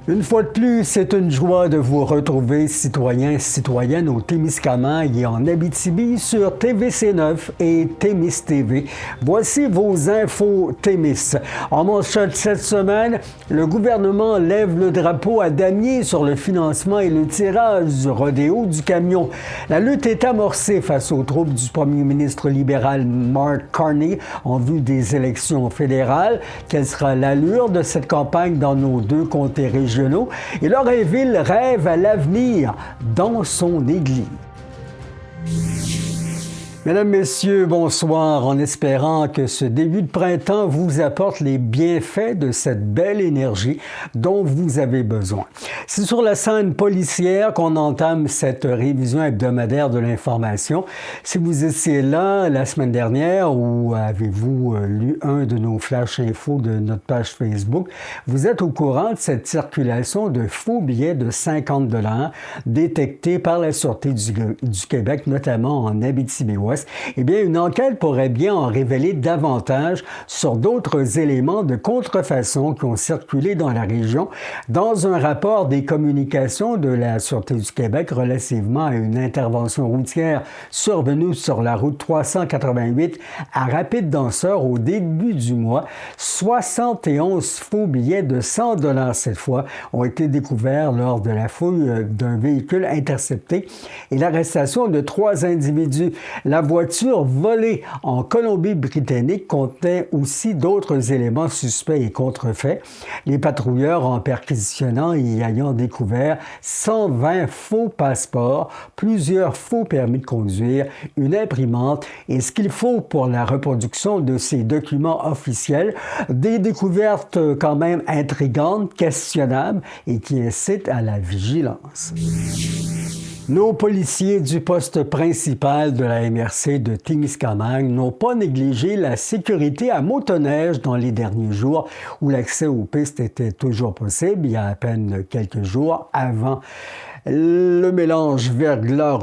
Une fois de plus, c'est une joie de vous retrouver, citoyens, citoyennes, au Témiscamingue et en Abitibi sur TVC9 et Témis TV. Voici vos infos Témis. En manchette cette semaine, le gouvernement lève le drapeau à damier sur le financement et le tirage du rodéo du camion. La lutte est amorcée face aux troupes du premier ministre libéral Mark Carney en vue des élections fédérales. Quelle sera l'allure de cette campagne dans nos deux comtés régionaux? Et Lorrainville rêve à l'avenir dans son église. Mesdames, Messieurs, bonsoir, en espérant que ce début de printemps vous apporte les bienfaits de cette belle énergie dont vous avez besoin. C'est sur la scène policière qu'on entame cette révision hebdomadaire de l'information. Si vous étiez là la semaine dernière ou avez-vous lu un de nos flash infos de notre page Facebook, vous êtes au courant de cette circulation de faux billets de 50 $ détectés par la Sûreté du Québec, notamment en Abitibi-Ouest. Eh bien, une enquête pourrait bien en révéler davantage sur d'autres éléments de contrefaçon qui ont circulé dans la région dans un rapport des communications de la Sûreté du Québec relativement à une intervention routière survenue sur la route 388 à Rapide-Danseur au début du mois. 71 faux billets de 100 $ cette fois ont été découverts lors de la fouille d'un véhicule intercepté et l'arrestation de 3 individus. La voiture volée en Colombie-Britannique contenait aussi d'autres éléments suspects et contrefaits. Les patrouilleurs, en perquisitionnant et y ayant découvert 120 faux passeports, plusieurs faux permis de conduire, une imprimante et ce qu'il faut pour la reproduction de ces documents officiels, des découvertes quand même intrigantes, questionnables et qui incitent à la vigilance. Nos policiers du poste principal de la MRC de Témiscamingue n'ont pas négligé la sécurité à motoneige dans les derniers jours où l'accès aux pistes était toujours possible, il y a à peine quelques jours avant le mélange verglas,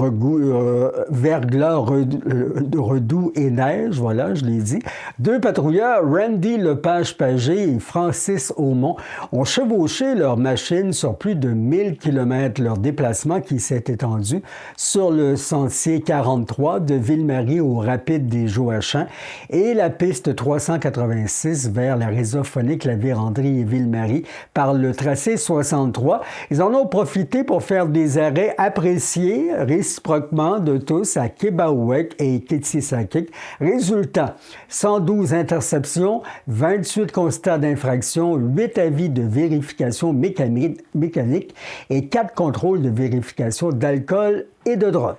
redoux et neige, voilà, je l'ai dit. 2 patrouilleurs, Randy Lepage-Pagé et Francis Aumont, ont chevauché leur machine sur plus de 1000 km. Leur déplacement qui s'est étendu sur le sentier 43 de Ville-Marie au Rapide des Joachans et la piste 386 vers la réseauphonique La Vérandrie et Ville-Marie par le tracé 63. Ils en ont profité pour faire des arrêts appréciés réciproquement de tous à Kébahouek et Kétié-Sakik. Résultat, 112 interceptions, 28 constats d'infraction, 8 avis de vérification mécanique et 4 contrôles de vérification d'alcool et de drogue.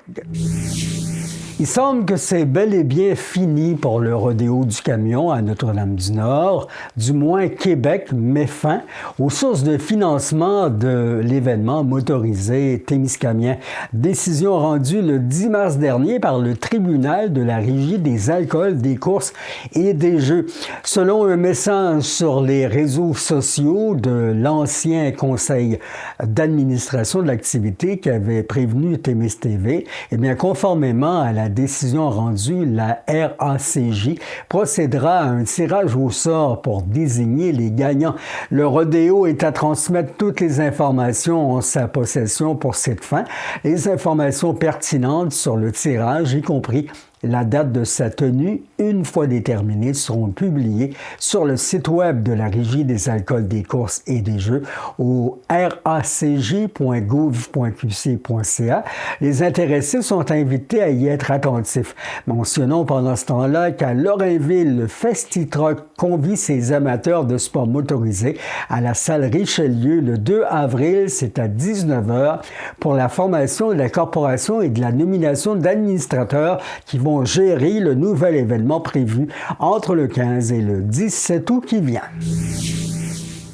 Il semble que c'est bel et bien fini pour le rodéo du camion à Notre-Dame-du-Nord. Du moins, Québec met fin aux sources de financement de l'événement motorisé témiscamien. Décision rendue le 10 mars dernier par le tribunal de la Régie des alcools, des courses et des jeux. Selon un message sur les réseaux sociaux de l'ancien conseil d'administration de l'activité qui avait prévenu Témis TV, eh bien, conformément à la décision rendue, la RACJ procédera à un tirage au sort pour désigner les gagnants. Le rodéo est à transmettre toutes les informations en sa possession pour cette fin. Les informations pertinentes sur le tirage, y compris la date de sa tenue, une fois déterminée, seront publiées sur le site web de la Régie des alcools, des courses et des jeux au racj.gouv.qc.ca. Les intéressés sont invités à y être attentifs. Mentionnons pendant ce temps-là qu'à Lorrainville, le Festi-Truck convie ses amateurs de sport motorisé à la salle Richelieu le 2 avril, c'est à 19h, pour la formation de la corporation et de la nomination d'administrateurs qui vont gérer le nouvel événement prévu entre le 15 et le 17 août qui vient.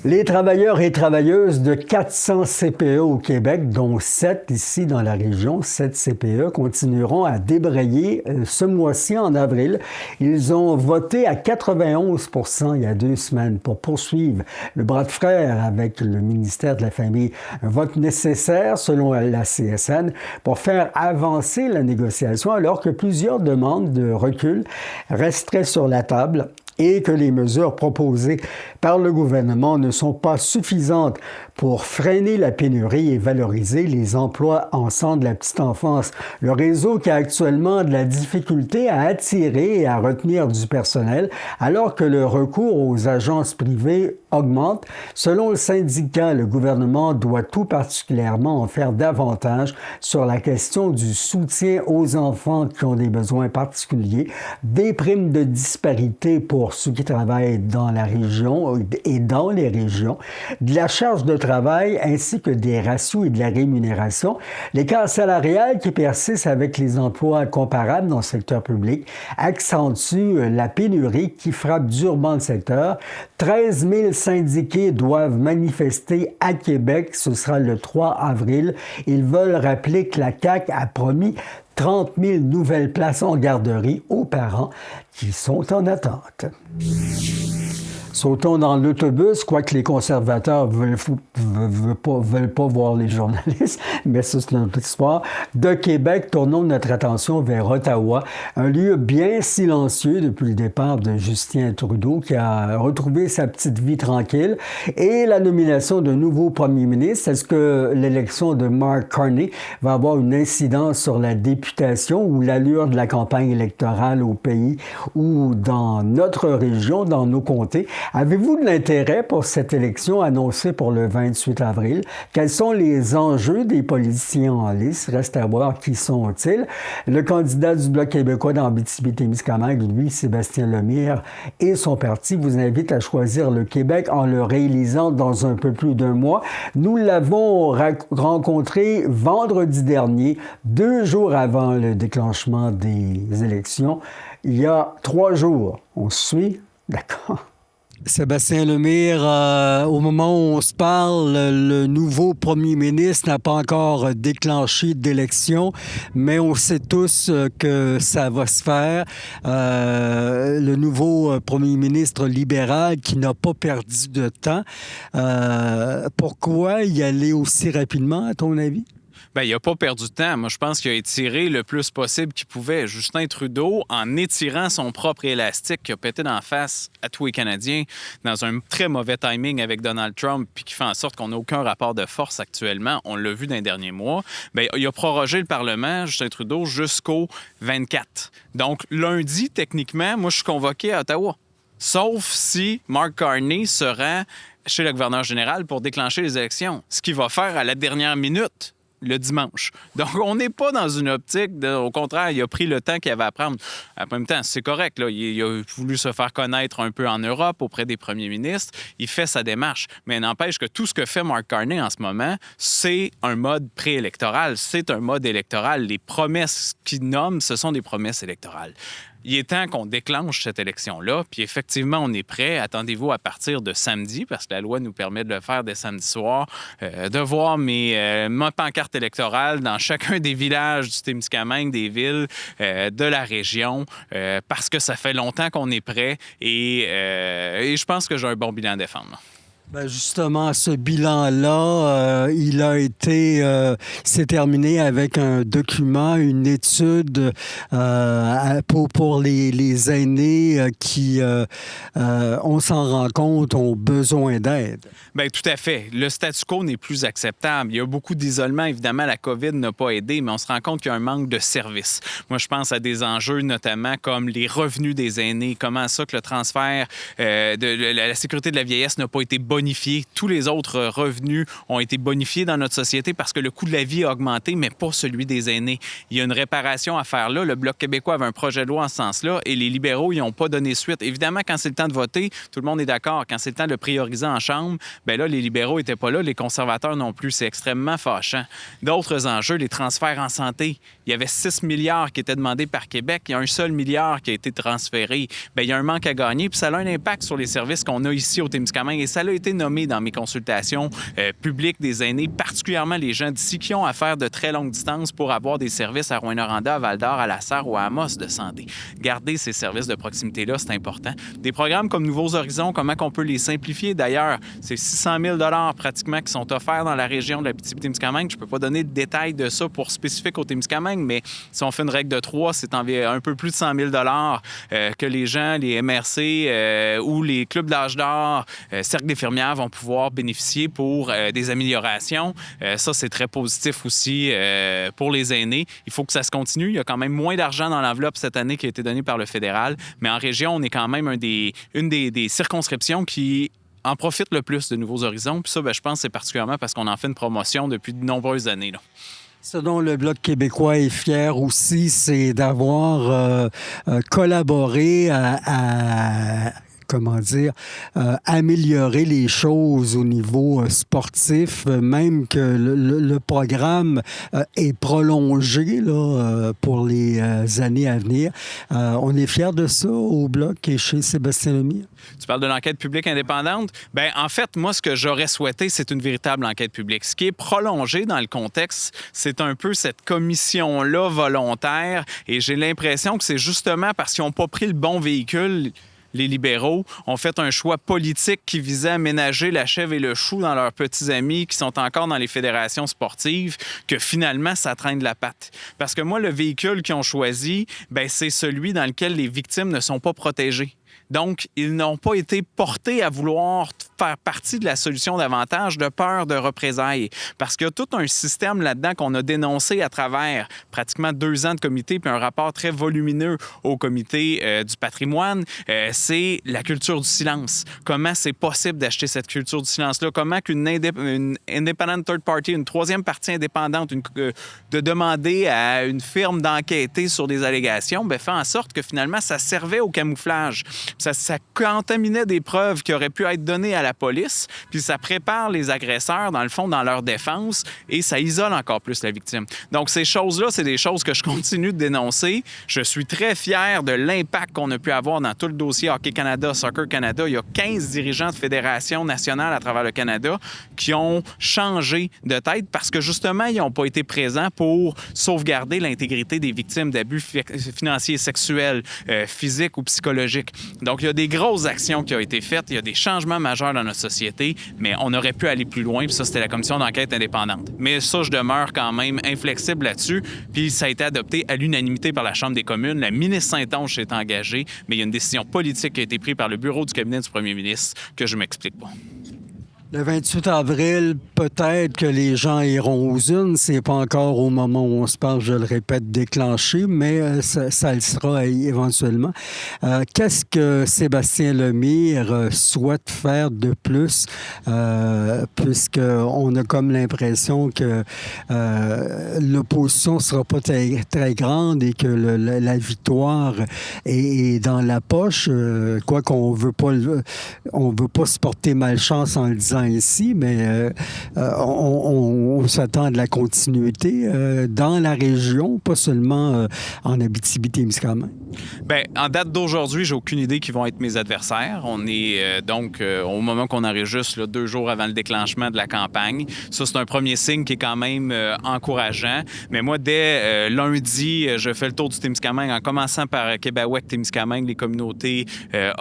Les travailleurs et travailleuses de 400 CPE au Québec, dont 7 ici dans la région, 7 CPE, continueront à débrayer ce mois-ci en avril. Ils ont voté à 91% il y a 2 semaines pour poursuivre le bras de fer avec le ministère de la Famille. Un vote nécessaire, selon la CSN, pour faire avancer la négociation alors que plusieurs demandes de recul resteraient sur la table. et que les mesures proposées par le gouvernement ne sont pas suffisantes pour freiner la pénurie et valoriser les emplois en centre de la petite enfance. Le réseau qui a actuellement de la difficulté à attirer et à retenir du personnel alors que le recours aux agences privées augmente. Selon le syndicat, le gouvernement doit tout particulièrement en faire davantage sur la question du soutien aux enfants qui ont des besoins particuliers, des primes de disparité pour ceux qui travaillent dans la région et dans les régions, de la charge de travail ainsi que des ratios et de la rémunération. L'écart salarial qui persiste avec les emplois comparables dans le secteur public accentue la pénurie qui frappe durement le secteur. 13 000 syndiqués doivent manifester à Québec. Ce sera le 3 avril. Ils veulent rappeler que la CAQ a promis 30 000 nouvelles places en garderie aux parents qui sont en attente. Sautons dans l'autobus, quoique les conservateurs ne veulent pas voir les journalistes, mais ça, c'est une autre histoire. De Québec, tournons notre attention vers Ottawa, un lieu bien silencieux depuis le départ de Justin Trudeau, qui a retrouvé sa petite vie tranquille, et la nomination d'un nouveau premier ministre. Est-ce que l'élection de Mark Carney va avoir une incidence sur la députation ou l'allure de la campagne électorale au pays ou dans notre région, dans nos comtés? Avez-vous de l'intérêt pour cette élection annoncée pour le 28 avril? Quels sont les enjeux des politiciens en lice? Reste à voir qui sont-ils. Le candidat du Bloc québécois dans Abitibi-Témiscamingue, lui, Sébastien Lemire, et son parti vous invitent à choisir le Québec en le réélisant dans un peu plus d'un mois. Nous l'avons rencontré vendredi dernier, 2 jours avant le déclenchement des élections. Il y a 3 jours. On se suit? D'accord. Sébastien Lemire, au moment où on se parle, le nouveau premier ministre n'a pas encore déclenché d'élection, mais on sait tous que ça va se faire. Le nouveau premier ministre libéral qui n'a pas perdu de temps. Pourquoi y aller aussi rapidement, à ton avis? Bien, il n'a pas perdu de temps. Moi, je pense qu'il a étiré le plus possible qu'il pouvait. Justin Trudeau, en étirant son propre élastique, qui a pété d'en face à tous les Canadiens dans un très mauvais timing avec Donald Trump, puis qui fait en sorte qu'on n'a aucun rapport de force actuellement. On l'a vu dans les derniers mois. Bien, il a prorogé le Parlement, Justin Trudeau, jusqu'au 24. Donc, lundi, techniquement, moi, je suis convoqué à Ottawa. Sauf si Mark Carney se rend chez le gouverneur général pour déclencher les élections. Ce qu'il va faire à la dernière minute, le dimanche. Donc, on n'est pas dans une optique au contraire, il a pris le temps qu'il avait à prendre. En même temps, c'est correct. Là, il a voulu se faire connaître un peu en Europe auprès des premiers ministres. Il fait sa démarche. Mais n'empêche que tout ce que fait Mark Carney en ce moment, c'est un mode préélectoral. C'est un mode électoral. Les promesses qu'il nomme, ce sont des promesses électorales. Il est temps qu'on déclenche cette élection-là, puis effectivement, on est prêt. Attendez-vous à partir de samedi, parce que la loi nous permet de le faire dès samedi soir, de voir ma pancarte électorale dans chacun des villages du Témiscamingue, des villes, de la région, parce que ça fait longtemps qu'on est prêt et je pense que j'ai un bon bilan à défendre. Ben justement, ce bilan-là, il a été, s'est terminé avec un document, une étude pour les aînés qui, on s'en rend compte, ont besoin d'aide. Bien, tout à fait. Le statu quo n'est plus acceptable. Il y a beaucoup d'isolement. Évidemment, la COVID n'a pas aidé, mais on se rend compte qu'il y a un manque de services. Moi, je pense à des enjeux notamment comme les revenus des aînés. Comment ça que le transfert de la sécurité de la vieillesse n'a pas été bonifié. Tous les autres revenus ont été bonifiés dans notre société parce que le coût de la vie a augmenté, mais pas celui des aînés. Il y a une réparation à faire là. Le Bloc québécois avait un projet de loi en ce sens-là et les libéraux n'y ont pas donné suite. Évidemment, quand c'est le temps de voter, tout le monde est d'accord. Quand c'est le temps de le prioriser en Chambre, bien là, les libéraux n'étaient pas là, les conservateurs non plus. C'est extrêmement fâchant. D'autres enjeux, les transferts en santé. Il y avait 6 milliards qui étaient demandés par Québec. Il y a un seul milliard qui a été transféré. Bien, il y a un manque à gagner, puis ça a un impact sur les services qu'on a ici au Témiscamingue. Et ça a été été nommés dans mes consultations publiques des aînés, particulièrement les gens d'ici qui ont à faire de très longues distances pour avoir des services à Rouyn-Noranda, à Val-d'Or, à La Sarre ou à Amos de santé. Garder ces services de proximité-là, c'est important. Des programmes comme Nouveaux Horizons, comment on peut les simplifier? D'ailleurs, c'est 600 000 pratiquement qui sont offerts dans la région de l'Abitibi-Témiscamingue. Je ne peux pas donner de détails de ça pour spécifique au Témiscamingue, mais si on fait une règle de 3, c'est un peu plus de 100 000 que les gens, les MRC ou les clubs d'âge d'or, cercle d'infirmières vont pouvoir bénéficier pour des améliorations. Ça, c'est très positif aussi pour les aînés. Il faut que ça se continue. Il y a quand même moins d'argent dans l'enveloppe cette année qui a été donnée par le fédéral, mais en région, on est quand même une des circonscriptions qui en profite le plus de Nouveaux Horizons. Puis ça, je pense que c'est particulièrement parce qu'on en fait une promotion depuis de nombreuses années, là. Ce dont le Bloc québécois est fier aussi, c'est d'avoir collaboré à comment dire, améliorer les choses au niveau sportif, même que le programme est prolongé là, pour les années à venir. On est fiers de ça au Bloc et chez Sébastien Lemire. Tu parles de l'enquête publique indépendante? Bien, en fait, moi, ce que j'aurais souhaité, c'est une véritable enquête publique. Ce qui est prolongé dans le contexte, c'est un peu cette commission-là volontaire. Et j'ai l'impression que c'est justement parce qu'ils n'ont pas pris le bon véhicule. Les libéraux ont fait un choix politique qui visait à ménager la chèvre et le chou dans leurs petits amis qui sont encore dans les fédérations sportives, que finalement, ça traîne de la patte. Parce que moi, le véhicule qu'ils ont choisi, bien, c'est celui dans lequel les victimes ne sont pas protégées. Donc, ils n'ont pas été portés à vouloir faire partie de la solution davantage de peur de représailles. Parce qu'il y a tout un système là-dedans qu'on a dénoncé à travers pratiquement 2 ans de comité puis un rapport très volumineux au comité du patrimoine. C'est la culture du silence. Comment c'est possible d'acheter cette culture du silence-là? Comment qu'une independent third party, une troisième partie indépendante, de demander à une firme d'enquêter sur des allégations, bien, fait en sorte que finalement, ça servait au camouflage. Ça contaminait des preuves qui auraient pu être données à la police, puis ça prépare les agresseurs, dans le fond, dans leur défense, et ça isole encore plus la victime. Donc, ces choses-là, c'est des choses que je continue de dénoncer. Je suis très fier de l'impact qu'on a pu avoir dans tout le dossier Hockey Canada, Soccer Canada. Il y a 15 dirigeants de fédérations nationales à travers le Canada qui ont changé de tête parce que, justement, ils n'ont pas été présents pour sauvegarder l'intégrité des victimes d'abus financiers, sexuels, physiques ou psychologiques. Donc, il y a des grosses actions qui ont été faites, il y a des changements majeurs dans notre société, mais on aurait pu aller plus loin, puis ça, c'était la commission d'enquête indépendante. Mais ça, je demeure quand même inflexible là-dessus, puis ça a été adopté à l'unanimité par la Chambre des communes. La ministre Saint-Onge s'est engagée, mais il y a une décision politique qui a été prise par le bureau du cabinet du premier ministre que je ne m'explique pas. Le 28 avril, peut-être que les gens iront aux urnes. C'est pas encore au moment où on se parle, je le répète, déclenché, mais ça le sera éventuellement. Qu'est-ce que Sébastien Lemire souhaite faire de plus, puisqu'on a comme l'impression que l'opposition sera pas très, très grande et que la victoire est dans la poche, quoi qu'on veut pas se porter malchance en le disant ici, mais on s'attend de la continuité dans la région, pas seulement en Abitibi-Témiscamingue. Bien, en date d'aujourd'hui, j'ai aucune idée qui vont être mes adversaires. On est donc au moment qu'on enregistre, 2 jours avant le déclenchement de la campagne. Ça, c'est un premier signe qui est quand même encourageant. Mais moi, dès lundi, je fais le tour du Témiscamingue en commençant par Québec, Témiscamingue, les communautés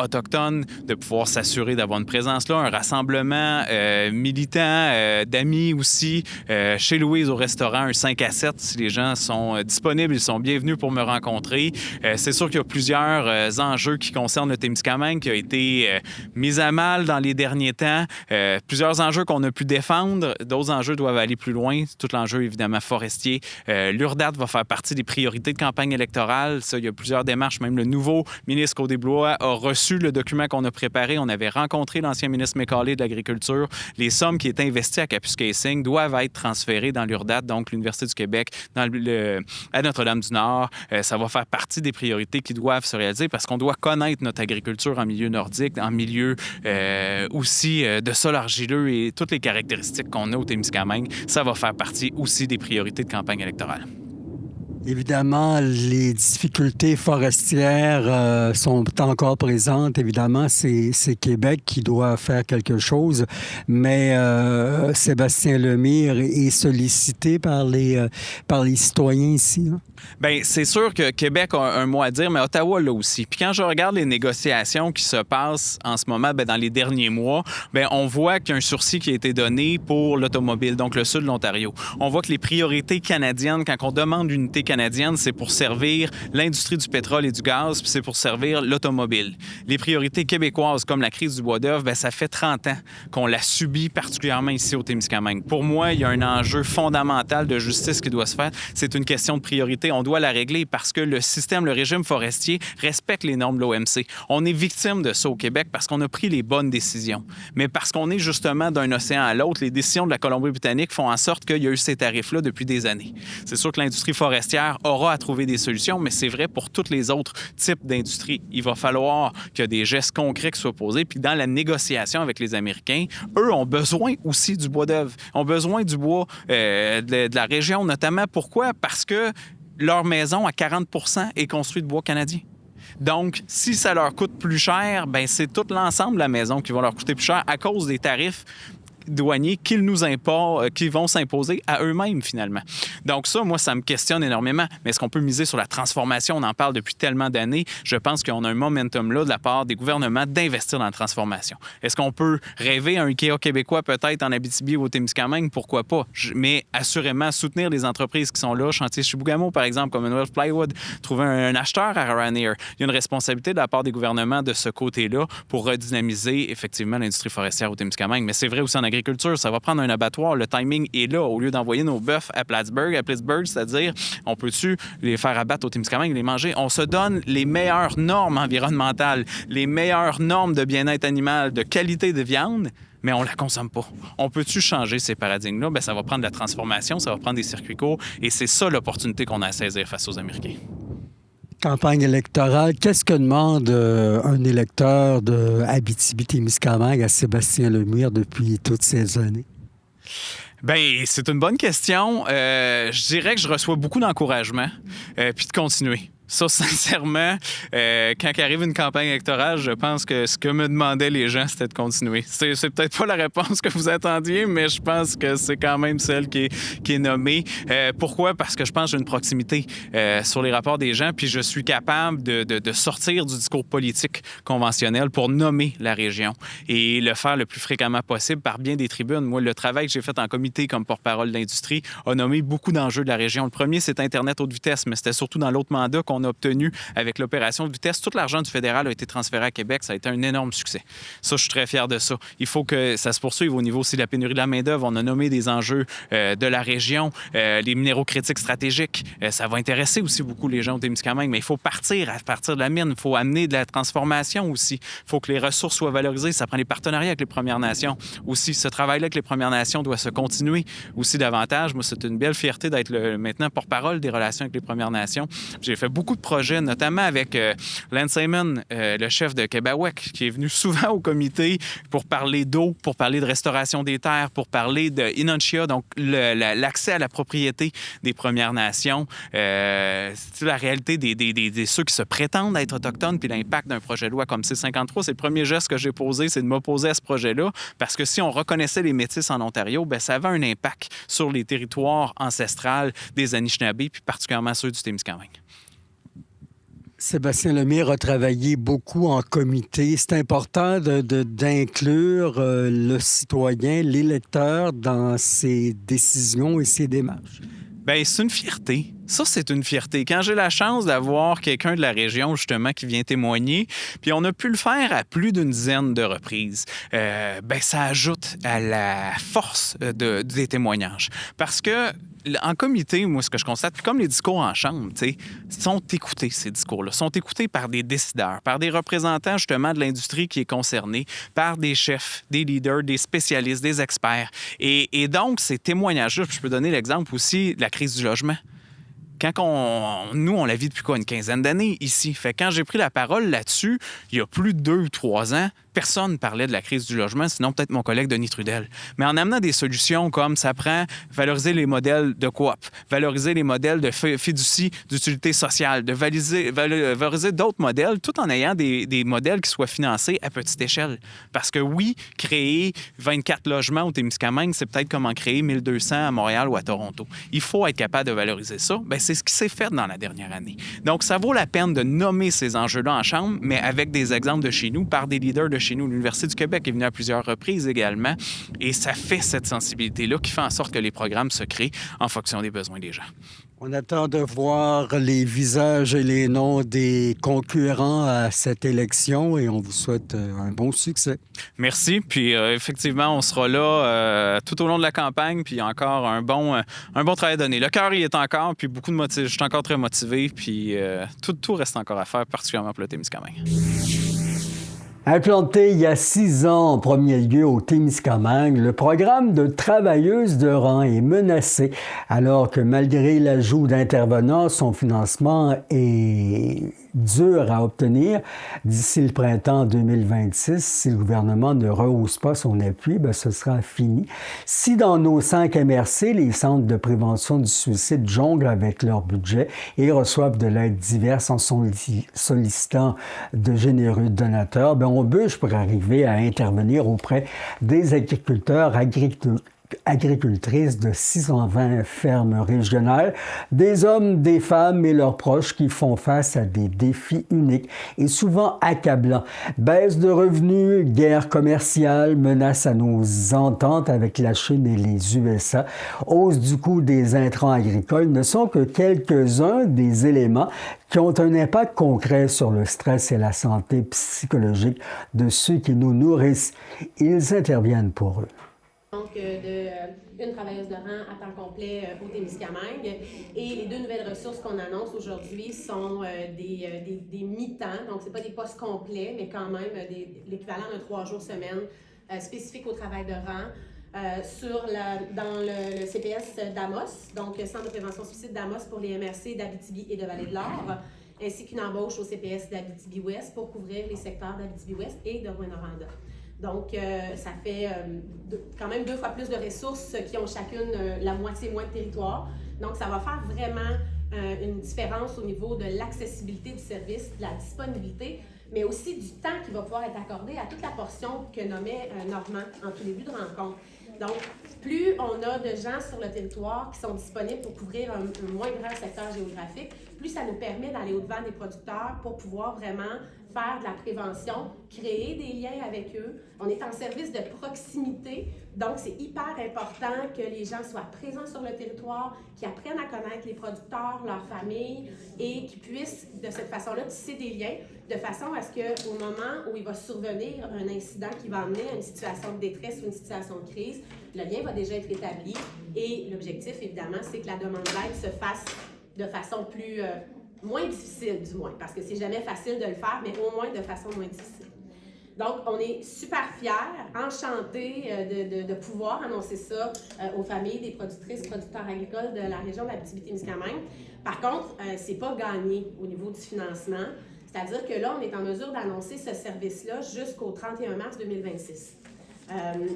autochtones, de pouvoir s'assurer d'avoir une présence là, un rassemblement militant, d'amis aussi, chez Louise au restaurant, un 5 à 7. Si les gens sont disponibles, ils sont bienvenus pour me rencontrer. C'est sûr qu'il y a plusieurs enjeux qui concernent le Témiscamingue qui a été mis à mal dans les derniers temps. Plusieurs enjeux qu'on a pu défendre. D'autres enjeux doivent aller plus loin. Tout l'enjeu, évidemment, forestier. L'URDAT va faire partie des priorités de campagne électorale. Ça, il y a plusieurs démarches. Même le nouveau ministre Côté-Blois a reçu le document qu'on a préparé. On avait rencontré l'ancien ministre McCauley de l'Agriculture. Les sommes qui étaient investies à Kapuskasing doivent être transférées dans l'URDAT, donc l'Université du Québec, à Notre-Dame-du-Nord. Ça va faire partie des priorités qui doivent se réaliser parce qu'on doit connaître notre agriculture en milieu nordique, en milieu aussi de sol argileux et toutes les caractéristiques qu'on a au Témiscamingue. Ça va faire partie aussi des priorités de campagne électorale. Évidemment, les difficultés forestières sont encore présentes. Évidemment, c'est Québec qui doit faire quelque chose, mais Sébastien Lemire est sollicité par les citoyens ici. Hein? Bien, c'est sûr que Québec a un mot à dire, mais Ottawa l'a aussi. Puis quand je regarde les négociations qui se passent en ce moment, bien, dans les derniers mois, bien, on voit qu'il y a un sursis qui a été donné pour l'automobile, donc le sud de l'Ontario. On voit que les priorités canadiennes, quand on demande l'unité canadienne, c'est pour servir l'industrie du pétrole et du gaz, puis c'est pour servir l'automobile. Les priorités québécoises, comme la crise du bois-d'œuvre, bien, ça fait 30 ans qu'on la subit, particulièrement ici au Témiscamingue. Pour moi, il y a un enjeu fondamental de justice qui doit se faire. C'est une question de priorité. On doit la régler parce que le régime forestier respecte les normes de l'OMC. On est victime de ça au Québec parce qu'on a pris les bonnes décisions. Mais parce qu'on est justement d'un océan à l'autre, les décisions de la Colombie-Britannique font en sorte qu'il y a eu ces tarifs-là depuis des années. C'est sûr que l'industrie forestière aura à trouver des solutions, mais c'est vrai pour tous les autres types d'industries. Il va falloir qu'il y ait des gestes concrets qui soient posés. Puis dans la négociation avec les Américains, eux ont besoin aussi du bois d'œuvre, ont besoin du bois de la région, notamment. Pourquoi? Parce que leur maison, à 40 % est construite de bois canadien. Donc, si ça leur coûte plus cher, bien, c'est tout l'ensemble de la maison qui va leur coûter plus cher à cause des tarifs douaniers qu'ils nous importent, qui vont s'imposer à eux-mêmes, finalement. Donc ça, moi, ça me questionne énormément. Mais est-ce qu'on peut miser sur la transformation? On en parle depuis tellement d'années. Je pense qu'on a un momentum là de la part des gouvernements d'investir dans la transformation. Est-ce qu'on peut rêver un IKEA québécois peut-être en Abitibi ou au Témiscamingue? Pourquoi pas? Mais assurément, soutenir les entreprises qui sont là, Chantier Chibougamau, par exemple, Commonwealth Plywood, trouver un acheteur à Ranier. Il y a une responsabilité de la part des gouvernements de ce côté-là pour redynamiser effectivement l'industrie forestière au Témiscamingue. Mais c'est vrai aussi en agriculture, ça va prendre un abattoir. Le timing est là. Au lieu d'envoyer nos bœufs à Plattsburgh, c'est-à-dire, on peut-tu les faire abattre au Témiscamingue et les manger? On se donne les meilleures normes environnementales, les meilleures normes de bien-être animal, de qualité de viande, mais on ne la consomme pas. On peut-tu changer ces paradigmes-là? Bien, ça va prendre de la transformation, ça va prendre des circuits courts, et c'est ça l'opportunité qu'on a à saisir face aux Américains. Campagne électorale, qu'est-ce que demande un électeur de Abitibi-Témiscamingue à Sébastien Lemire depuis toutes ces années? Bien, c'est une bonne question. Je dirais que je reçois beaucoup d'encouragement, puis de continuer. Ça, sincèrement, quand arrive une campagne électorale, je pense que ce que me demandaient les gens, c'était de continuer. C'est peut-être pas la réponse que vous attendiez, mais je pense que c'est quand même celle qui est nommée. Pourquoi? Parce que je pense que j'ai une proximité sur les rapports des gens, puis je suis capable de sortir du discours politique conventionnel pour nommer la région et le faire le plus fréquemment possible par bien des tribunes. Moi, le travail que j'ai fait en comité comme porte-parole de l'industrie a nommé beaucoup d'enjeux de la région. Le premier, c'est Internet haute vitesse, mais c'était surtout dans l'autre mandat qu'on a obtenu avec l'opération de vitesse. Tout l'argent du fédéral a été transféré à Québec. Ça a été un énorme succès. Ça, je suis très fier de ça. Il faut que ça se poursuive au niveau aussi de la pénurie de la main-d'œuvre. On a nommé des enjeux de la région, les minéraux critiques stratégiques. Ça va intéresser aussi beaucoup les gens au Témiscamingue, mais il faut partir de la mine. Il faut amener de la transformation aussi. Il faut que les ressources soient valorisées. Ça prend les partenariats avec les Premières Nations. Aussi, ce travail-là avec les Premières Nations doit se continuer aussi davantage. Moi, c'est une belle fierté d'être maintenant porte-parole des relations avec les Premières Nations. J'ai fait beaucoup de projets, notamment avec Lance Simon, le chef de Québec, qui est venu souvent au comité pour parler d'eau, pour parler de restauration des terres, pour parler de Inonchia, donc l'accès à la propriété des Premières Nations. C'est la réalité des ceux qui se prétendent être autochtones, puis l'impact d'un projet de loi comme C-53. C'est le premier geste que j'ai posé, c'est de m'opposer à ce projet-là, parce que si on reconnaissait les Métis en Ontario, bien, ça avait un impact sur les territoires ancestrales des Anishinabés, puis particulièrement ceux du Témiscamingue. Sébastien Lemire a travaillé beaucoup en comité. C'est important d'inclure le citoyen, l'électeur dans ses décisions et ses démarches. Bien, c'est une fierté. Ça, c'est une fierté. Quand j'ai la chance d'avoir quelqu'un de la région, justement, qui vient témoigner, puis on a pu le faire à plus d'une dizaine de reprises, bien, ça ajoute à la force des témoignages. Parce que en comité, moi, ce que je constate, puis comme les discours en chambre, tu sais, sont écoutés, ces discours-là, sont écoutés par des décideurs, par des représentants, justement, de l'industrie qui est concernée, par des chefs, des leaders, des spécialistes, des experts. Et donc, ces témoignages-là, je peux donner l'exemple aussi de la crise du logement. Nous, on la vit depuis une quinzaine d'années ici. Fait que quand j'ai pris la parole là-dessus, il y a plus de 2 ou 3 ans, personne ne parlait de la crise du logement, sinon peut-être mon collègue Denis Trudel. Mais en amenant des solutions comme ça prend valoriser les modèles de coop, valoriser les modèles de fiducie d'utilité sociale, de valoriser d'autres modèles, tout en ayant des modèles qui soient financés à petite échelle. Parce que oui, créer 24 logements au Témiscamingue, c'est peut-être comme en créer 1200 à Montréal ou à Toronto. Il faut être capable de valoriser ça. Bien, c'est ce qui s'est fait dans la dernière année. Donc, ça vaut la peine de nommer ces enjeux-là en chambre, mais avec des exemples de chez nous, par des leaders de chez nous. L'Université du Québec est venue à plusieurs reprises également, et ça fait cette sensibilité-là qui fait en sorte que les programmes se créent en fonction des besoins des gens. On attend de voir les visages et les noms des concurrents à cette élection et on vous souhaite un bon succès. Merci. Puis effectivement, on sera là tout au long de la campagne, puis encore un bon travail à donner. Le cœur y est encore, puis beaucoup de motivation. Je suis encore très motivé, puis tout reste encore à faire, particulièrement pour le Témiscamingue. Implanté il y a 6 ans en premier lieu au Témiscamingue, le programme de travailleuses de rang est menacé alors que malgré l'ajout d'intervenants, son financement est dur à obtenir. D'ici le printemps 2026, si le gouvernement ne rehausse pas son appui, ce sera fini. Si dans nos 5 MRC, les centres de prévention du suicide jonglent avec leur budget et reçoivent de l'aide diverse en sollicitant de généreux donateurs, on bûche pour arriver à intervenir auprès des agricultrices de 620 fermes régionales, des hommes, des femmes et leurs proches qui font face à des défis uniques et souvent accablants. Baisse de revenus, guerre commerciale, menace à nos ententes avec la Chine et les USA, hausse du coût des intrants agricoles ne sont que quelques-uns des éléments qui ont un impact concret sur le stress et la santé psychologique de ceux qui nous nourrissent. Ils interviennent pour eux. Donc, une travailleuse de rang à temps complet au Témiscamingue. Et les 2 nouvelles ressources qu'on annonce aujourd'hui sont des mi-temps. Donc, ce n'est pas des postes complets, mais quand même l'équivalent de 3 jours semaine spécifiques au travail de rang. Dans le CPS d'Amos, donc Centre de prévention suicide d'Amos pour les MRC d'Abitibi et de Vallée-de-l'Or, ainsi qu'une embauche au CPS d'Abitibi-Ouest pour couvrir les secteurs d'Abitibi-Ouest et de Rouyn-Noranda. Donc, ça fait quand même 2 fois plus de ressources qui ont chacune la moitié moins de territoire. Donc, ça va faire vraiment une différence au niveau de l'accessibilité du service, de la disponibilité, mais aussi du temps qui va pouvoir être accordé à toute la portion que nommait Normand en tout début de rencontre. Donc, plus on a de gens sur le territoire qui sont disponibles pour couvrir un moins grand secteur géographique, plus ça nous permet d'aller au-devant des producteurs pour pouvoir vraiment faire de la prévention, créer des liens avec eux. On est en service de proximité, donc c'est hyper important que les gens soient présents sur le territoire, qu'ils apprennent à connaître les producteurs, leurs familles et qu'ils puissent de cette façon-là tisser des liens de façon à ce qu'au moment où il va survenir un incident qui va amener à une situation de détresse ou une situation de crise, le lien va déjà être établi et l'objectif, évidemment, c'est que la demande d'aide se fasse de façon moins difficile, du moins, parce que c'est jamais facile de le faire, mais au moins de façon moins difficile. Donc, on est super fiers, enchantés de pouvoir annoncer ça aux familles des producteurs agricoles de la région de l'Abitibi-Témiscamingue. Par contre, c'est pas gagné au niveau du financement. C'est-à-dire que là, on est en mesure d'annoncer ce service-là jusqu'au 31 mars 2026.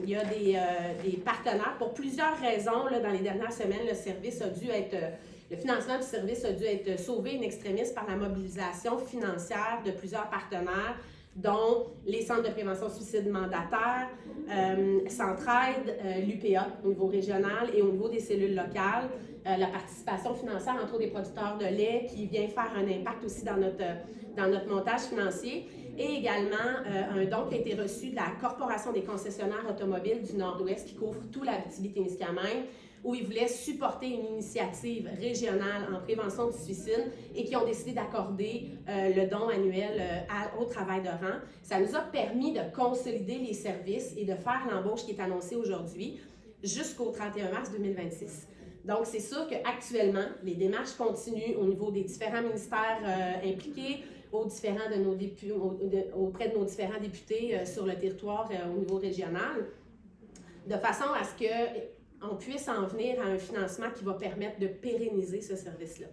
Il y a des partenaires pour plusieurs raisons. Là, dans les dernières semaines, le financement du service a dû être sauvé in extremis par la mobilisation financière de plusieurs partenaires, dont les centres de prévention suicide mandataires, Centraide, l'UPA au niveau régional et au niveau des cellules locales, la participation financière, entre autres des producteurs de lait, qui vient faire un impact aussi dans notre montage financier, et également un don qui a été reçu de la Corporation des concessionnaires automobiles du Nord-Ouest qui couvre tout l'Abitibi-Témiscamingue, où ils voulaient supporter une initiative régionale en prévention du suicide et qui ont décidé d'accorder le don annuel au travail de rang. Ça nous a permis de consolider les services et de faire l'embauche qui est annoncée aujourd'hui jusqu'au 31 mars 2026. Donc, c'est sûr qu'actuellement, les démarches continuent au niveau des différents ministères impliqués, auprès de nos différents députés sur le territoire au niveau régional, de façon à ce qu'on puisse en venir à un financement qui va permettre de pérenniser ce service-là.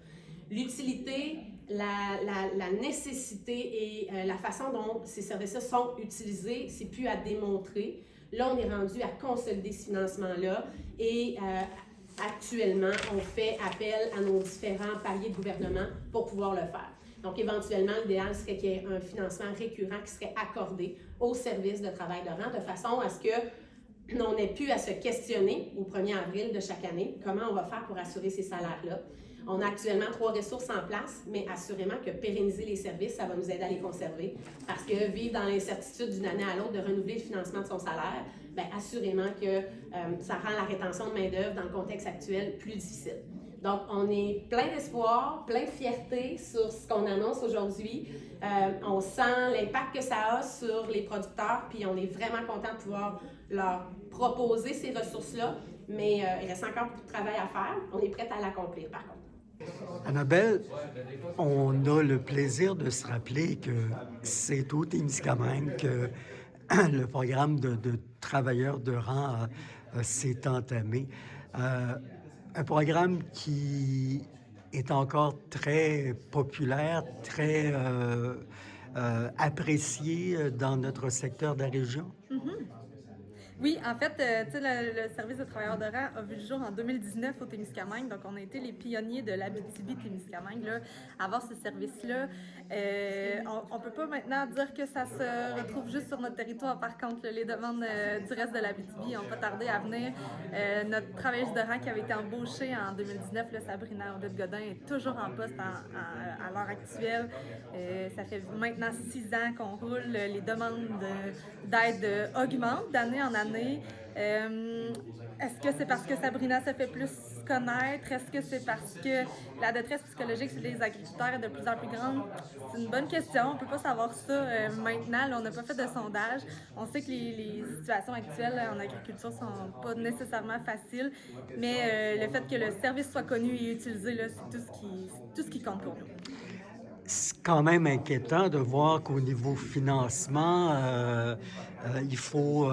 L'utilité, la nécessité et la façon dont ces services-là sont utilisés, c'est plus à démontrer. Là, on est rendu à consolider ce financement-là et actuellement, on fait appel à nos différents paliers de gouvernement pour pouvoir le faire. Donc, éventuellement, l'idéal serait qu'il y ait un financement récurrent qui serait accordé aux services de travail de rang de façon à ce qu'on n'ait plus à se questionner au 1er avril de chaque année comment on va faire pour assurer ces salaires-là. On a actuellement 3 ressources en place, mais assurément que pérenniser les services, ça va nous aider à les conserver. Parce que vivre dans l'incertitude d'une année à l'autre de renouveler le financement de son salaire, bien, assurément que ça rend la rétention de main-d'œuvre dans le contexte actuel plus difficile. Donc, on est plein d'espoir, plein de fierté sur ce qu'on annonce aujourd'hui. On sent l'impact que ça a sur les producteurs, puis on est vraiment content de pouvoir leur proposer ces ressources-là, mais il reste encore beaucoup de travail à faire. On est prêt à l'accomplir, par contre. Annabelle, on a le plaisir de se rappeler que c'est au Témiscamingue que le programme de travailleurs de rang s'est entamé. Un programme qui est encore très populaire, très apprécié dans notre secteur de la région. Mm-hmm. Oui, en fait, tu sais, le service de travailleurs de rang a vu le jour en 2019 au Témiscamingue. Donc, on a été les pionniers de l'Abitibi-Témiscamingue là, à avoir ce service-là. On peut pas maintenant dire que ça se retrouve juste sur notre territoire. Par contre, là, les demandes du reste de l'Abitibi n'ont pas tardé à venir. Notre travailleuse de rang qui avait été embauchée en 2019, là, Sabrina Odette-Godin, est toujours en poste à l'heure actuelle. Ça fait maintenant 6 ans qu'on roule. Les demandes d'aide augmentent d'année en année. Est-ce que c'est parce que Sabrina se fait plus connaître? Est-ce que c'est parce que la détresse psychologique chez les agriculteurs est de plus en plus grande? C'est une bonne question. On ne peut pas savoir ça maintenant. Là, on n'a pas fait de sondage. On sait que les situations actuelles en agriculture ne sont pas nécessairement faciles, mais le fait que le service soit connu et utilisé, là, c'est tout ce qui compte pour nous. C'est quand même inquiétant de voir qu'au niveau financement, il faut,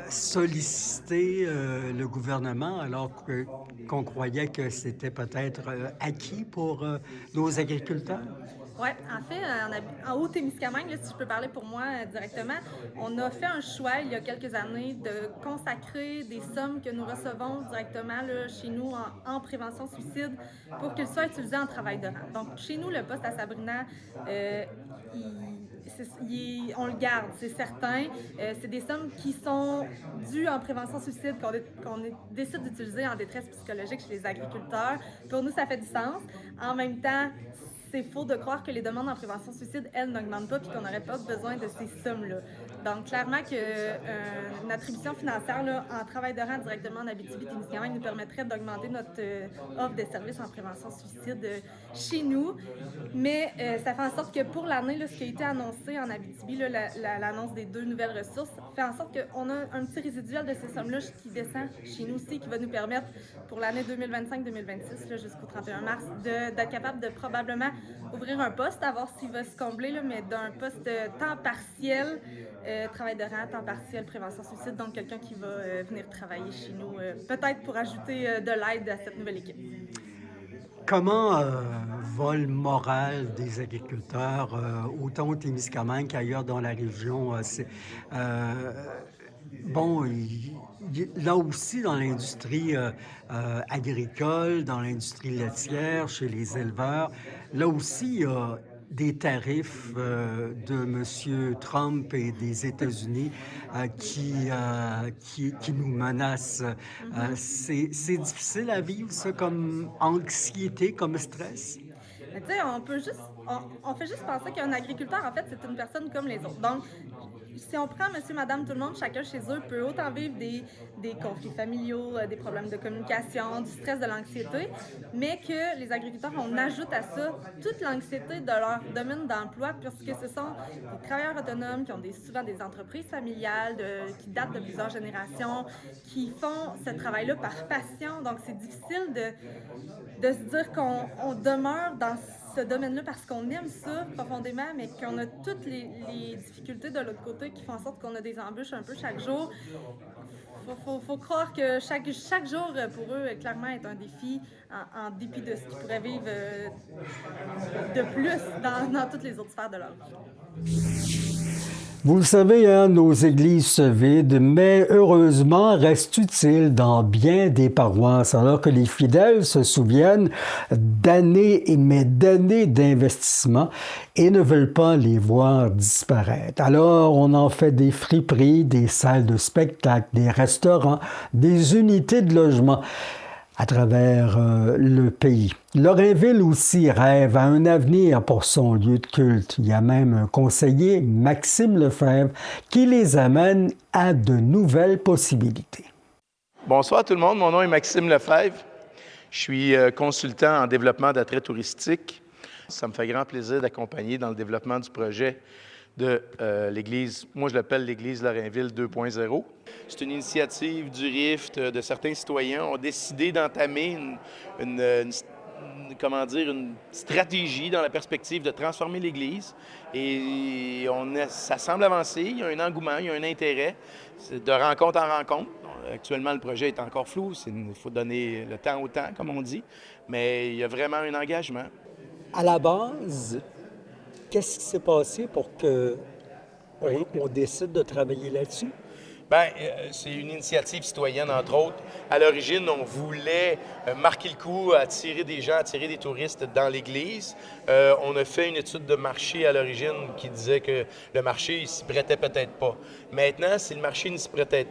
solliciter le gouvernement alors qu'on croyait que c'était peut-être acquis pour nos agriculteurs. Oui, en fait, en Haut-Témiscamingue, là, si je peux parler pour moi directement, on a fait un choix il y a quelques années de consacrer des sommes que nous recevons directement là, chez nous en prévention suicide pour qu'ils soient utilisés en travail de rang. Donc, chez nous, le poste à Sabrina, on le garde, c'est certain. C'est des sommes qui sont dues en prévention suicide qu'on décide d'utiliser en détresse psychologique chez les agriculteurs. Pour nous, ça fait du sens. En même temps, c'est faux de croire que les demandes en prévention suicide, elles, n'augmentent pas et qu'on n'aurait pas besoin de ces sommes-là. Donc, clairement une attribution financière là, en travail de rang directement en Abitibi-Témiscamingue nous permettrait d'augmenter notre offre de services en prévention suicide chez nous. Mais ça fait en sorte que pour l'année, là, ce qui a été annoncé en Abitibi, là, l'annonce des 2 nouvelles ressources, fait en sorte qu'on a un petit résiduel de ces sommes-là qui descend chez nous aussi, qui va nous permettre pour l'année 2025-2026, là, jusqu'au 31 mars, d'être capable de probablement ouvrir un poste, à voir s'il va se combler, là, mais d'un poste temps partiel, travail de rang, temps partiel, prévention suicide, donc quelqu'un qui va venir travailler chez nous, peut-être pour ajouter de l'aide à cette nouvelle équipe. Comment va le moral des agriculteurs, autant au Témiscamingue qu'ailleurs dans la région? Là aussi, dans l'industrie agricole, dans l'industrie laitière, chez les éleveurs, là aussi, il y a des tarifs de M. Trump et des États-Unis qui nous menacent. C'est difficile à vivre, ça, comme anxiété, comme stress? Mais tu sais, on fait juste penser qu'un agriculteur, en fait, c'est une personne comme les autres. Donc, si on prend monsieur, madame, tout le monde, chacun chez eux peut autant vivre des conflits familiaux, des problèmes de communication, du stress, de l'anxiété, mais que les agriculteurs, on ajoute à ça toute l'anxiété de leur domaine d'emploi, puisque ce sont des travailleurs autonomes qui ont souvent des entreprises familiales qui datent de plusieurs générations, qui font ce travail-là par passion. Donc, c'est difficile de se dire qu'on demeure dans ce domaine-là parce qu'on aime ça profondément, mais qu'on a toutes les difficultés de l'autre côté qui font en sorte qu'on a des embûches un peu chaque jour. faut croire que chaque jour, pour eux, clairement, est un défi en dépit de ce qu'ils pourraient vivre de plus dans toutes les autres sphères de leur vie. Vous le savez, hein, nos églises se vident, mais heureusement restent utiles dans bien des paroisses, alors que les fidèles se souviennent d'années d'investissement et ne veulent pas les voir disparaître. Alors, on en fait des friperies, des salles de spectacle, des restaurants, des unités de logement à travers le pays. Lorrainville aussi rêve à un avenir pour son lieu de culte. Il y a même un conseiller, Maxime Lefebvre, qui les amène à de nouvelles possibilités. Bonsoir tout le monde, mon nom est Maxime Lefebvre. Je suis consultant en développement d'attrait touristique. Ça me fait grand plaisir d'accompagner dans le développement du projet de l'Église, moi je l'appelle l'Église Lorrainville 2.0. C'est une initiative du RIFT, de certains citoyens ont décidé d'entamer une stratégie dans la perspective de transformer l'Église. Et ça semble avancer, il y a un engouement, il y a un intérêt de rencontre en rencontre. Actuellement, le projet est encore flou, il faut donner le temps au temps, comme on dit, mais il y a vraiment un engagement. À la base, qu'est-ce qui s'est passé pour qu'on décide de travailler là-dessus? Bien, c'est une initiative citoyenne, entre autres. À l'origine, on voulait marquer le coup, attirer des gens, attirer des touristes dans l'Église. On a fait une étude de marché à l'origine qui disait que le marché ne s'y prêtait peut-être pas. Maintenant, si le marché ne s'y prête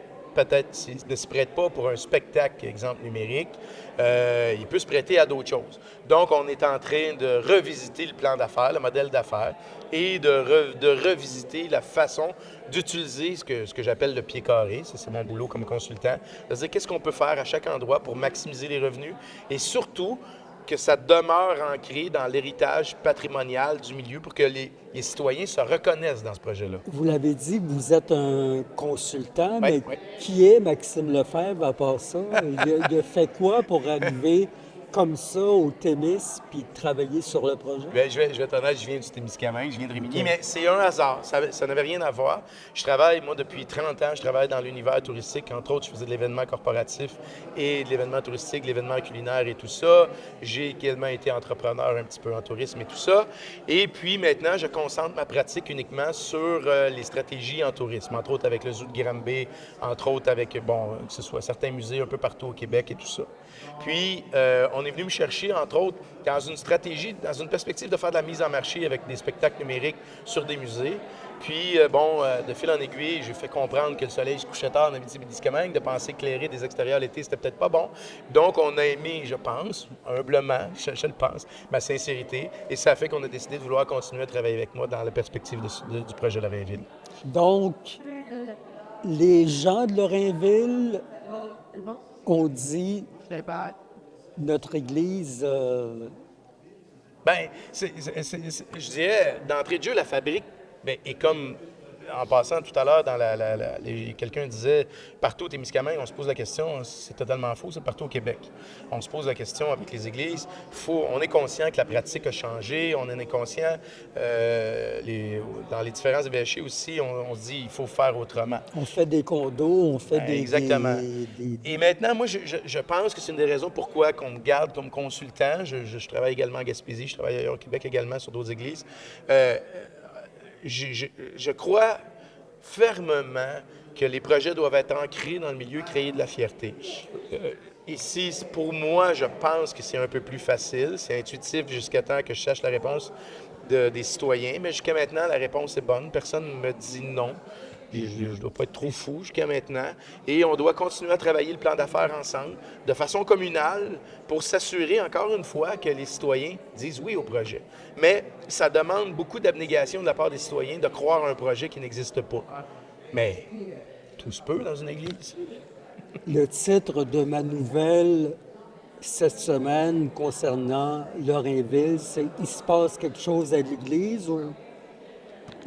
pas pour un spectacle, exemple numérique, il peut se prêter à d'autres choses. Donc, on est en train de revisiter le plan d'affaires, le modèle d'affaires, et de revisiter la façon d'utiliser ce que j'appelle le pied carré, ça c'est mon boulot comme consultant, c'est-à-dire qu'est-ce qu'on peut faire à chaque endroit pour maximiser les revenus et surtout que ça demeure ancré dans l'héritage patrimonial du milieu pour que les citoyens se reconnaissent dans ce projet-là. Vous l'avez dit, vous êtes un consultant, oui, mais qui est Maxime Lefebvre à part ça? Il a fait quoi pour arriver comme ça au Témis puis travailler sur le projet? Bien, je vais être honnête, je viens du Témiscamingue, je viens de Rimini, mais c'est un hasard, ça n'avait rien à voir. Je travaille, moi, depuis 30 ans, je travaille dans l'univers touristique. Entre autres, je faisais de l'événement corporatif et de l'événement touristique, de l'événement culinaire et tout ça. J'ai également été entrepreneur un petit peu en tourisme et tout ça. Et puis maintenant, je concentre ma pratique uniquement sur les stratégies en tourisme, entre autres avec le Zoo de Granby, entre autres avec, que ce soit certains musées un peu partout au Québec et tout ça. Puis, on est venu me chercher, entre autres, dans une stratégie, dans une perspective de faire de la mise en marché avec des spectacles numériques sur des musées. Puis, de fil en aiguille, j'ai fait comprendre que le soleil se couchait tard en Abitibi-Témiscamingue, de penser éclairer des extérieurs l'été, c'était peut-être pas bon. Donc, on a aimé, je pense, humblement, je le pense, ma sincérité, et ça fait qu'on a décidé de vouloir continuer à travailler avec moi dans la perspective du projet Lorrainville. Donc, les gens de Lorrainville ont dit notre Église... Bien, je dirais, d'entrée de jeu, la fabrique est comme, en passant tout à l'heure, quelqu'un disait, partout au Témiscamingue, on se pose la question, c'est totalement faux, c'est partout au Québec. On se pose la question avec les églises, on est conscient que la pratique a changé, on en est conscient, dans les différents évêchés aussi, on se dit, il faut faire autrement. On fait des condos, on fait Exactement. Et maintenant, moi, je pense que c'est une des raisons pourquoi qu'on me garde comme consultant. Je travaille également en Gaspésie, je travaille ailleurs au Québec également sur d'autres églises. Je crois fermement que les projets doivent être ancrés dans le milieu, créer de la fierté. Ici, pour moi, je pense que c'est un peu plus facile, c'est intuitif jusqu'à temps que je cherche la réponse des citoyens, mais jusqu'à maintenant, la réponse est bonne. Personne ne me dit non. Je ne dois pas être trop fou jusqu'à maintenant. Et on doit continuer à travailler le plan d'affaires ensemble, de façon communale, pour s'assurer, encore une fois, que les citoyens disent oui au projet. Mais ça demande beaucoup d'abnégation de la part des citoyens de croire à un projet qui n'existe pas. Mais tout se peut dans une église. Le titre de ma nouvelle cette semaine concernant Lorrainville, c'est « Il se passe quelque chose à l'église » ou...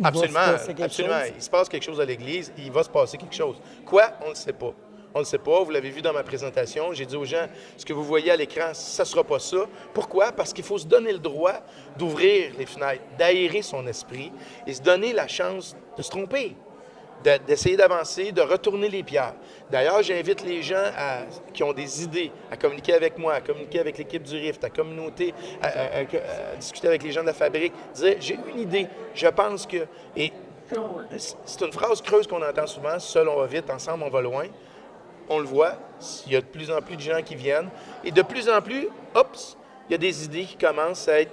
Absolument. Il se passe quelque chose à l'Église, il va se passer quelque chose. Quoi? On ne sait pas. On ne sait pas. Vous l'avez vu dans ma présentation. J'ai dit aux gens, ce que vous voyez à l'écran, ça ne sera pas ça. Pourquoi? Parce qu'il faut se donner le droit d'ouvrir les fenêtres, d'aérer son esprit et se donner la chance de se tromper, d'essayer d'avancer, de retourner les pierres. D'ailleurs, j'invite les gens qui ont des idées à communiquer avec moi, à communiquer avec l'équipe du RIFT, à discuter avec les gens de la fabrique, dire « j'ai une idée, je pense que… » Et c'est une phrase creuse qu'on entend souvent, « seul on va vite, ensemble on va loin ». On le voit, il y a de plus en plus de gens qui viennent. Et de plus en plus, il y a des idées qui commencent à être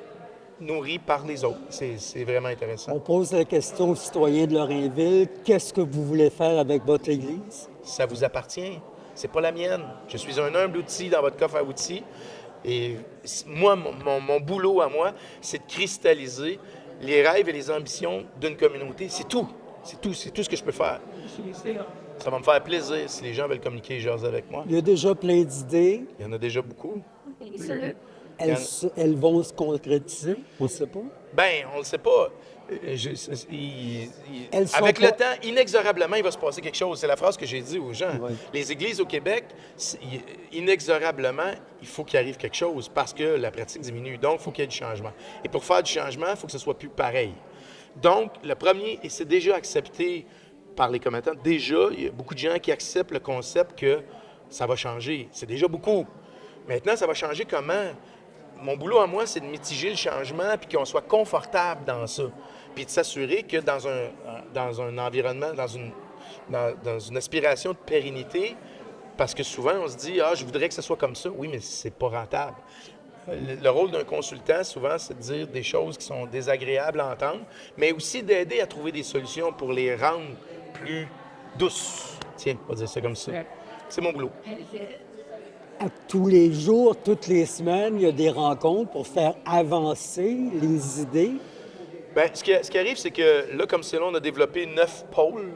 nourries par les autres. C'est vraiment intéressant. On pose la question aux citoyens de Lorrainville, qu'est-ce que vous voulez faire avec votre église? Ça vous appartient. C'est pas la mienne. Je suis un humble outil dans votre coffre à outils. Et moi, mon boulot à moi, c'est de cristalliser les rêves et les ambitions d'une communauté. C'est tout. C'est tout ce que je peux faire. Ça va me faire plaisir si les gens veulent communiquer et jaser avec moi. Il y a déjà plein d'idées. Il y en a déjà beaucoup. Elles vont se concrétiser, on ne sait pas. Bien, on ne le sait pas. Avec le temps, inexorablement, il va se passer quelque chose. C'est la phrase que j'ai dit aux gens. Ouais. Les églises au Québec, inexorablement, il faut qu'il arrive quelque chose parce que la pratique diminue. Donc, il faut qu'il y ait du changement. Et pour faire du changement, il faut que ce soit plus pareil. Donc, le premier, et c'est déjà accepté par les commettants, déjà, il y a beaucoup de gens qui acceptent le concept que ça va changer. C'est déjà beaucoup. Maintenant, ça va changer comment? Mon boulot à moi, c'est de mitiger le changement puis qu'on soit confortable dans ça. Puis de s'assurer que dans un environnement, dans une aspiration de pérennité, parce que souvent, on se dit « Ah, je voudrais que ce soit comme ça. » Oui, mais c'est pas rentable. Le rôle d'un consultant, souvent, c'est de dire des choses qui sont désagréables à entendre, mais aussi d'aider à trouver des solutions pour les rendre plus douces. Tiens, on va dire ça comme ça. C'est mon boulot. À tous les jours, toutes les semaines, il y a des rencontres pour faire avancer les idées. Bien, ce qui arrive, c'est que là, comme c'est là, on a développé 9 pôles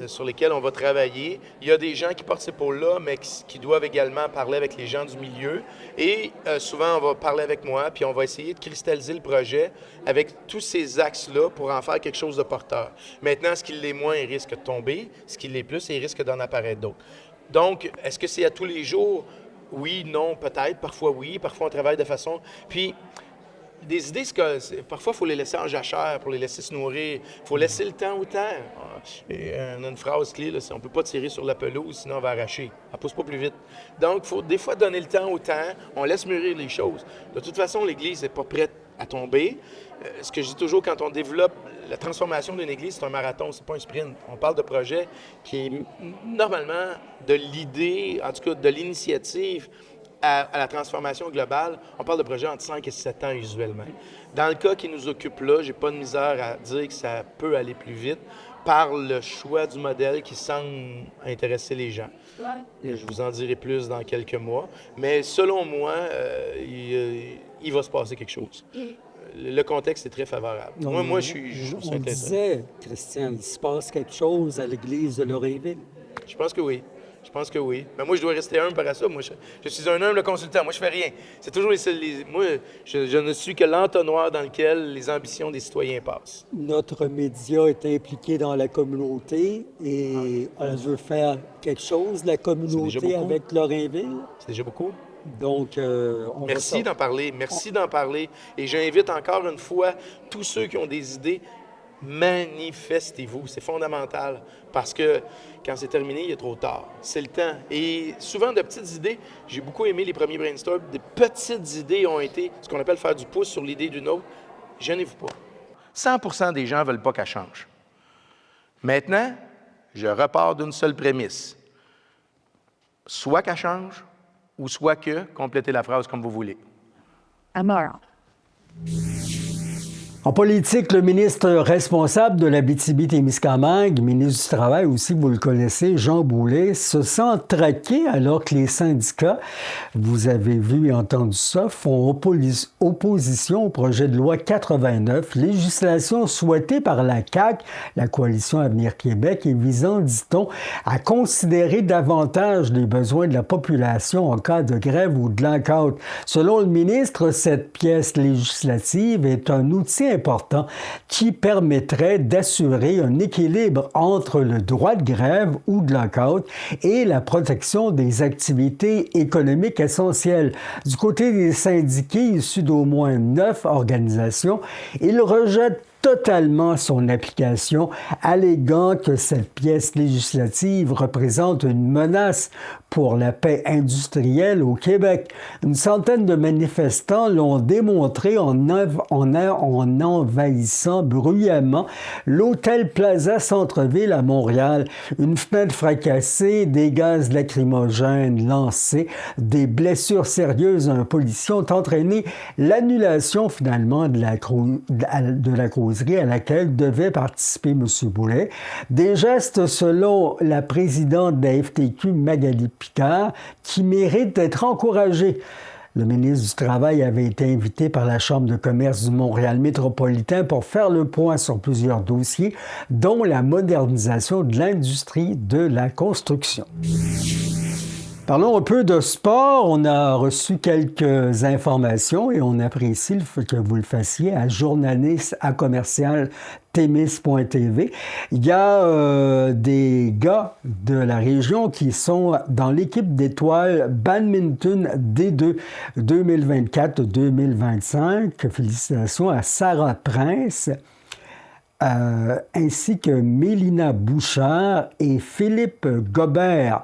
sur lesquels on va travailler. Il y a des gens qui portent ces pôles-là, mais qui doivent également parler avec les gens du milieu. Et souvent, on va parler avec moi, puis on va essayer de cristalliser le projet avec tous ces axes-là pour en faire quelque chose de porteur. Maintenant, ce qui l'est moins, il risque de tomber. Ce qui l'est plus, il risque d'en apparaître d'autres. Donc, est-ce que c'est à tous les jours? Oui, non, peut-être. Parfois, oui. Parfois, on travaille de façon… Puis, des idées, parfois, il faut les laisser en jachère pour les laisser se nourrir. Il faut laisser le temps au temps. Et on a une phrase clé, là, c'est « on ne peut pas tirer sur la pelouse, sinon on va arracher. Elle ne pousse pas plus vite. » Donc, il faut des fois donner le temps au temps. On laisse mûrir les choses. De toute façon, l'Église n'est pas prête à tomber. Ce que je dis toujours, quand on développe la transformation d'une Église, c'est un marathon, c'est pas un sprint. On parle de projet qui est normalement de l'idée, en tout cas de l'initiative, à la transformation globale, on parle de projet entre 5 et 7 ans usuellement. Dans le cas qui nous occupe là, j'ai pas de misère à dire que ça peut aller plus vite par le choix du modèle qui semble intéresser les gens. Et je vous en dirai plus dans quelques mois. Mais selon moi, il va se passer quelque chose. Le contexte est très favorable. Non, moi, je suis on disait, Christian, il se passe quelque chose à l'église de Lorrainville. Je pense que oui. Je pense que oui. Mais moi, je dois rester humble par rapport à ça. Moi, je suis un humble consultant. Moi, je fais rien. C'est toujours moi, je ne suis que l'entonnoir dans lequel les ambitions des citoyens passent. Notre média est impliqué dans la communauté et on veut faire quelque chose de la communauté avec Lorrainville. C'est déjà beaucoup. Donc, merci d'en parler. Merci d'en parler. Et j'invite encore une fois tous ceux qui ont des idées, manifestez-vous. C'est fondamental parce que quand c'est terminé, il est trop tard. C'est le temps. Et souvent, de petites idées, j'ai beaucoup aimé les premiers brainstorms, des petites idées ont été ce qu'on appelle faire du pouce sur l'idée d'une autre. Gênez-vous pas. 100% des gens ne veulent pas qu'elle change. Maintenant, je repars d'une seule prémisse. Soit qu'elle change, ou soit que, complétez la phrase comme vous voulez. Amara. En politique, le ministre responsable de l'Abitibi-Témiscamingue, ministre du Travail aussi, vous le connaissez, Jean Boulet, se sent traqué alors que les syndicats, vous avez vu et entendu ça, font opposition au projet de loi 89, législation souhaitée par la CAQ, la Coalition Avenir Québec, et visant, dit-on, à considérer davantage les besoins de la population en cas de grève ou de lockout. Selon le ministre, cette pièce législative est un outil important qui permettrait d'assurer un équilibre entre le droit de grève ou de lockout et la protection des activités économiques essentielles. Du côté des syndiqués issus d'au moins 9 organisations, ils rejettent totalement son application, alléguant que cette pièce législative représente une menace pour la paix industrielle au Québec. Une centaine de manifestants l'ont démontré en envahissant bruyamment l'Hôtel Plaza Centre-Ville à Montréal. Une fenêtre fracassée, des gaz lacrymogènes lancés, des blessures sérieuses à un policier ont entraîné l'annulation finalement de la causerie à laquelle devait participer M. Boulet. Des gestes, selon la présidente de la FTQ, Magali Picard, qui méritent d'être encouragés. Le ministre du Travail avait été invité par la Chambre de commerce du Montréal métropolitain pour faire le point sur plusieurs dossiers, dont la modernisation de l'industrie de la construction. Parlons un peu de sport. On a reçu quelques informations et on apprécie que vous le fassiez à journaliste@commercial-témis.tv. Il y a des gars de la région qui sont dans l'équipe d'étoiles badminton D2 2024-2025. Félicitations à Sarah Prince. Ainsi que Mélina Bouchard et Philippe Gobert.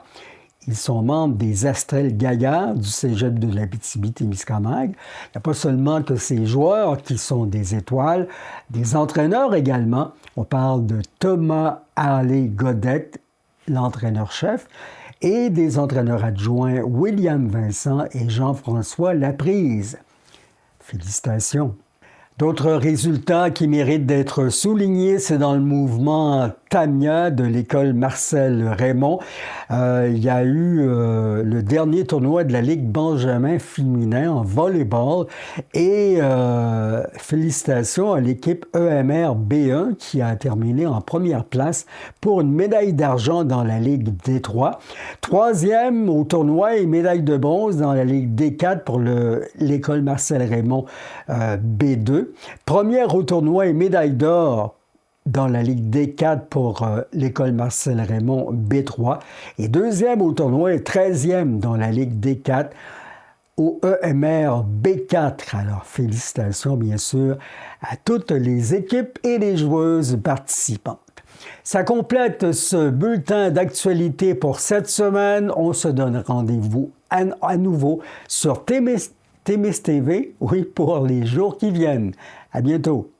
Ils sont membres des Astrel Gaillards du Cégep de l'Abitibi-Témiscamingue. Il n'y a pas seulement que ces joueurs qui sont des étoiles, des entraîneurs également. On parle de Thomas Harley Godette, l'entraîneur-chef, et des entraîneurs adjoints William Vincent et Jean-François Laprise. Félicitations! D'autres résultats qui méritent d'être soulignés, c'est dans le mouvement Tamia de l'école Marcel Raymond. Il y a eu le dernier tournoi de la Ligue Benjamin féminin en volleyball et félicitations à l'équipe EMR B1 qui a terminé en première place pour une médaille d'argent dans la Ligue D3. Troisième au tournoi et médaille de bronze dans la Ligue D4 pour l'école Marcel Raymond B2. Première au tournoi et médaille d'or dans la Ligue D4 pour l'école Marcel Raymond B3. Et deuxième au tournoi et 13e dans la Ligue D4 au EMR B4. Alors, félicitations, bien sûr, à toutes les équipes et les joueuses participantes. Ça complète ce bulletin d'actualité pour cette semaine. On se donne rendez-vous à nouveau sur Témis TV, oui, pour les jours qui viennent. À bientôt.